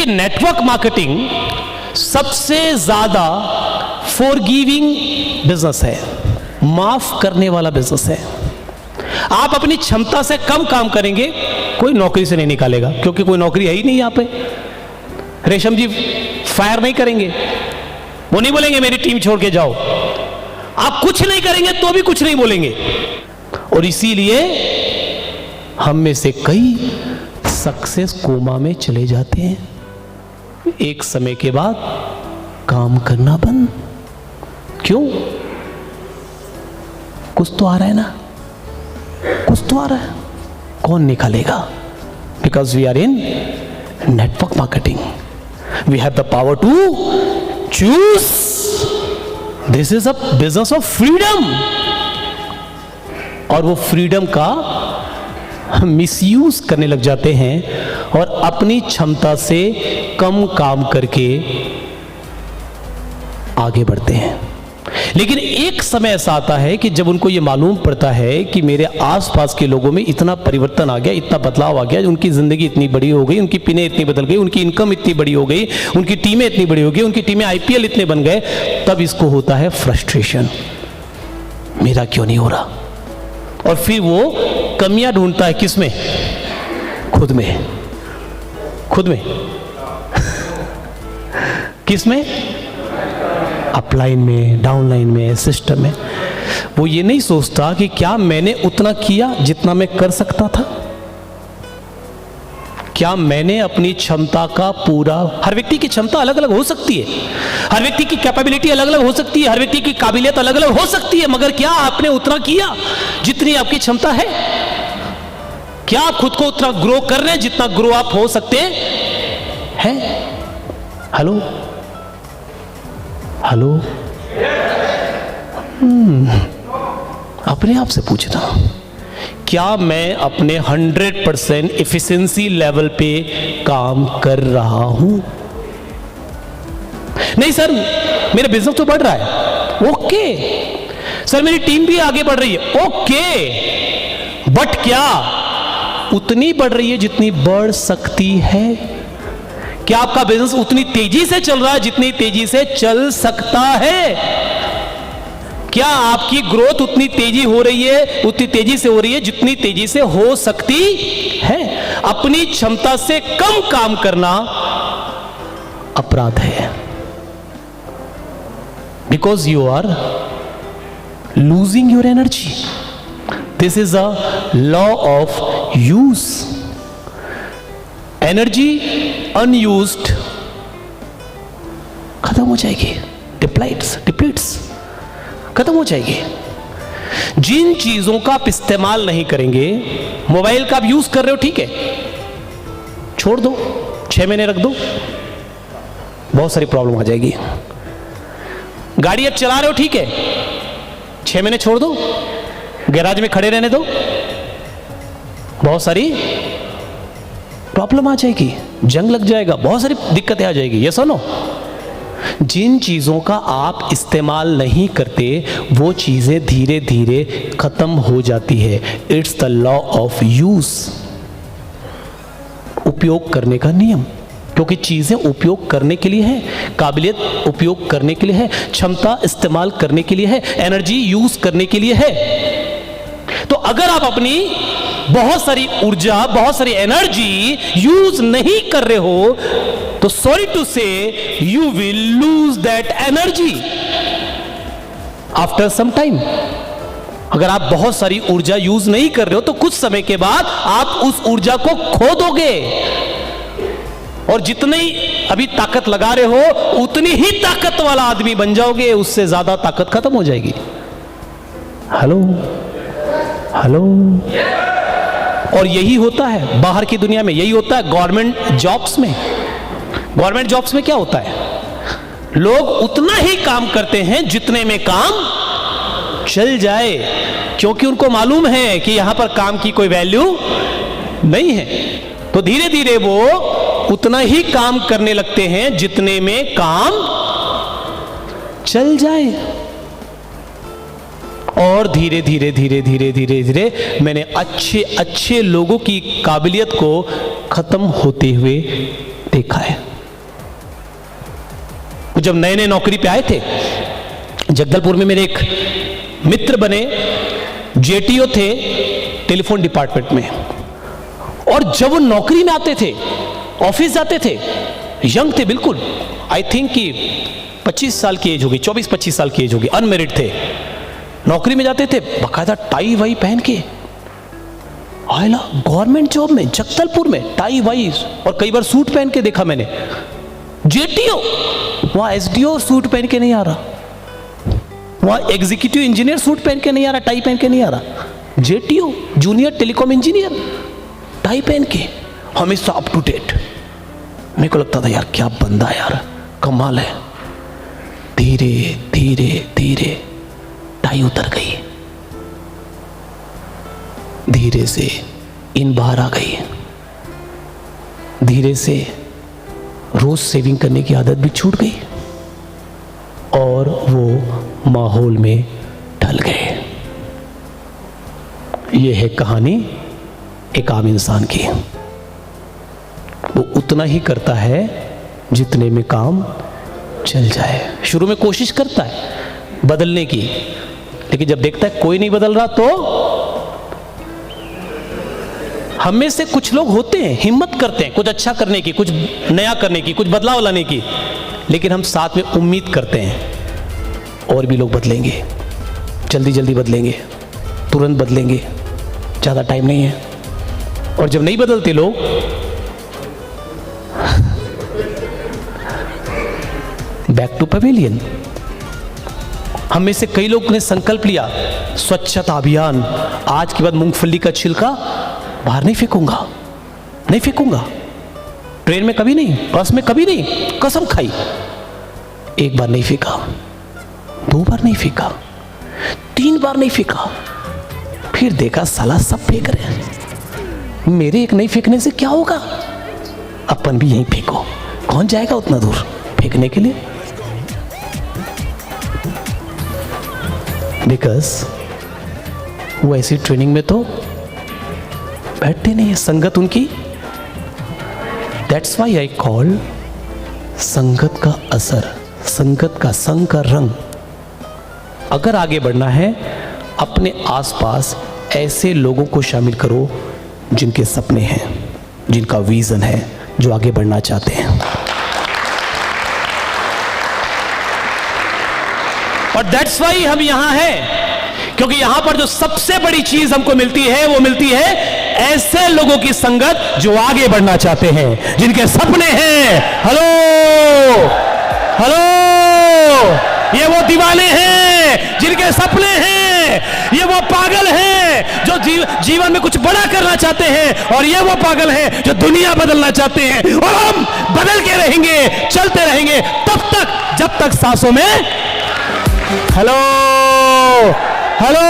देखिए, network marketing सबसे ज्यादा फॉरगिविंग बिजनेस है, माफ करने वाला बिजनेस है। आप अपनी क्षमता से कम काम करेंगे, कोई नौकरी से नहीं निकालेगा, क्योंकि कोई नौकरी है ही नहीं यहां पे। रेशम जी फायर नहीं करेंगे, वो नहीं बोलेंगे मेरी टीम छोड़ के जाओ। आप कुछ नहीं करेंगे तो भी कुछ नहीं बोलेंगे। और इसीलिए हम में से कई सक्सेस कोमा में चले जाते हैं, एक समय के बाद काम करना बंद। क्यों? कुछ तो आ रहा है ना, कुछ तो आ रहा है, कौन निकालेगा? Because we are in network marketing, we have the power to choose. This is a business of freedom. और वो फ्रीडम का मिसयूज करने लग जाते हैं और अपनी क्षमता से कम काम करके आगे बढ़ते हैं। लेकिन एक समय ऐसा आता है कि जब उनको ये मालूम पड़ता है कि मेरे आसपास के लोगों में इतना परिवर्तन आ गया, इतना बदलाव आ गया, उनकी जिंदगी इतनी बड़ी हो गई, उनकी पिनें इतनी बदल गई, उनकी इनकम इतनी बड़ी हो गई, उनकी टीमें इतनी बड़ी हो गई, उनकी टीमें आईपीएल इतने बन गए, तब इसको होता है फ्रस्ट्रेशन, मेरा क्यों नहीं हो रहा। और फिर वो कमियां ढूंढता है, किसमें? खुद में, खुद में। किसमें? अपलाइन में, डाउनलाइन में, सिस्टम में। वो ये नहीं सोचता कि क्या मैंने उतना किया जितना मैं कर सकता था, क्या मैंने अपनी क्षमता का पूरा। हर व्यक्ति की क्षमता अलग अलग हो सकती है, हर व्यक्ति की कैपेबिलिटी अलग अलग हो सकती है, हर व्यक्ति की काबिलियत अलग अलग हो सकती है, मगर क्या आपने उतना किया जितनी आपकी क्षमता है? क्या आप खुद को उतना ग्रो कर रहे हैं जितना ग्रो आप हो सकते हैं? हेलो हेलो, अपने आप से पूछना, क्या मैं अपने 100% एफिशिएंसी लेवल पे काम कर रहा हूं? नहीं सर, मेरा बिजनेस तो बढ़ रहा है, ओके। सर मेरी टीम भी आगे बढ़ रही है, ओके। बट क्या उतनी बढ़ रही है जितनी बढ़ सकती है? क्या आपका बिजनेस उतनी तेजी से चल रहा है जितनी तेजी से चल सकता है? क्या आपकी ग्रोथ उतनी तेजी हो रही है, उतनी तेजी से हो रही है जितनी तेजी से हो सकती है? अपनी क्षमता से कम काम करना अपराध है, because you are losing your energy. This is a law of use. Energy unused खत्म हो जाएगी, डिप्लीट्स खत्म हो जाएगी। जिन चीजों का आप इस्तेमाल नहीं करेंगे, मोबाइल का आप यूज कर रहे हो, ठीक है, छोड़ दो, 6 महीने रख दो, बहुत सारी प्रॉब्लम आ जाएगी। गाड़ी आप चला रहे हो, ठीक है, 6 महीने छोड़ दो, गैराज में खड़े रहने दो, बहुत सारी प्रॉब्लम आ जाएगी, जंग लग जाएगा, बहुत सारी दिक्कतें आ जाएगी। ये सुनो, जिन चीजों का आप इस्तेमाल नहीं करते वो चीजें धीरे धीरे खत्म हो जाती है। It's the law of use, उपयोग करने का नियम। क्योंकि चीजें उपयोग करने के लिए है, काबिलियत उपयोग करने के लिए है, क्षमता इस्तेमाल करने के लिए है, एनर्जी यूज करने के लिए है। तो अगर आप अपनी बहुत सारी ऊर्जा, बहुत सारी एनर्जी यूज नहीं कर रहे हो, तो sorry to say you will lose that energy after some time. अगर आप बहुत सारी ऊर्जा यूज नहीं कर रहे हो तो कुछ समय के बाद आप उस ऊर्जा को खो दोगे, और जितनी अभी ताकत लगा रहे हो उतनी ही ताकत वाला आदमी बन जाओगे, उससे ज्यादा ताकत खत्म हो जाएगी। Hello hello. और यही होता है बाहर की दुनिया में, यही होता है गवर्नमेंट जॉब्स में। गवर्नमेंट जॉब्स में क्या होता है, लोग उतना ही काम करते हैं जितने में काम चल जाए, क्योंकि उनको मालूम है कि यहां पर काम की कोई वैल्यू नहीं है। तो धीरे धीरे वो उतना ही काम करने लगते हैं जितने में काम चल जाए, और धीरे धीरे धीरे धीरे धीरे धीरे मैंने अच्छे अच्छे लोगों की काबिलियत को खत्म होते हुए देखा है। जब नए नए नौकरी पे आए थे, जगदलपुर में मेरे एक मित्र बने, जेटीओ थे टेलीफोन डिपार्टमेंट में। और जब वो नौकरी में आते थे, ऑफिस जाते थे, यंग थे बिल्कुल, आई थिंक कि 25 साल की एज होगी, 24-25 साल की एज होगी, अनमेरिड थे। नौकरी में जाते थे बाकायदा टाई वाई पहन के, आयला गवर्नमेंट जॉब में जगदलपुर में टाई वाई, और कई बार सूट पहन के देखा मैंने। जेटीओ, वहां एसडीओ सूट पहन के नहीं आ रहा, वहां एग्जीक्यूटिव इंजीनियर सूट पहन के नहीं आ रहा, टाई पहन के नहीं आ रहा। JTO junior telecom engineer tie पहन के, हमेशा अप टू डेट। मेरे को लगता था यार क्या बंदा यार, कमाल है। धीरे धीरे धीरे टाई उतर गई, धीरे से इन बाहर आ गई, धीरे से रोज सेविंग करने की आदत भी छूट गई, और वो माहौल में ढल गए। यह है कहानी एक आम इंसान की। वो उतना ही करता है जितने में काम चल जाए। शुरू में कोशिश करता है बदलने की, लेकिन जब देखता है कोई नहीं बदल रहा, तो हम में से कुछ लोग होते हैं, हिम्मत करते हैं कुछ अच्छा करने की, कुछ नया करने की, कुछ बदलाव लाने की, लेकिन हम साथ में उम्मीद करते हैं और भी लोग बदलेंगे, जल्दी जल्दी बदलेंगे, तुरंत बदलेंगे, ज़्यादा टाइम नहीं है। और जब नहीं बदलते लोग, बैक टू पवेलियन। हम में से कई लोग ने संकल्प लिया, स्वच्छता अभियान, आज के बाद मूंगफली का छिलका बाहर नहीं फेंकूंगा, नहीं फेंकूंगा, ट्रेन में कभी नहीं, बस में कभी नहीं, कसम खाई। एक बार नहीं फेंका, 2 बार नहीं फेंका, 3 बार नहीं फेंका, फिर देखा साला सब फेंक रहे हैं, मेरे एक नहीं फेंकने से क्या होगा, अपन भी यहीं फेंको। कौन जाएगा उतना दूर फेंकने के लिए? बिकॉज वो ऐसी ट्रेनिंग में तो बैठते नहीं है, संगत उनकी। दैट्स वाई आई कॉल संगत का असर, संगत का, संग का रंग। अगर आगे बढ़ना है, अपने आसपास ऐसे लोगों को शामिल करो जिनके सपने हैं, जिनका विजन है, जो आगे बढ़ना चाहते हैं। और दैट्स वाई हम यहां हैं, क्योंकि यहां पर जो सबसे बड़ी चीज हमको मिलती है, वो मिलती है ऐसे लोगों की संगत जो आगे बढ़ना चाहते हैं, जिनके सपने हैं। हेलो हेलो, ये वो दीवाने हैं जिनके सपने हैं, ये वो पागल हैं जो जीवन में कुछ बड़ा करना चाहते हैं, और ये वो पागल हैं जो दुनिया बदलना चाहते हैं। और हम बदल के रहेंगे, चलते रहेंगे तब तक जब तक सांसों में। Hello hello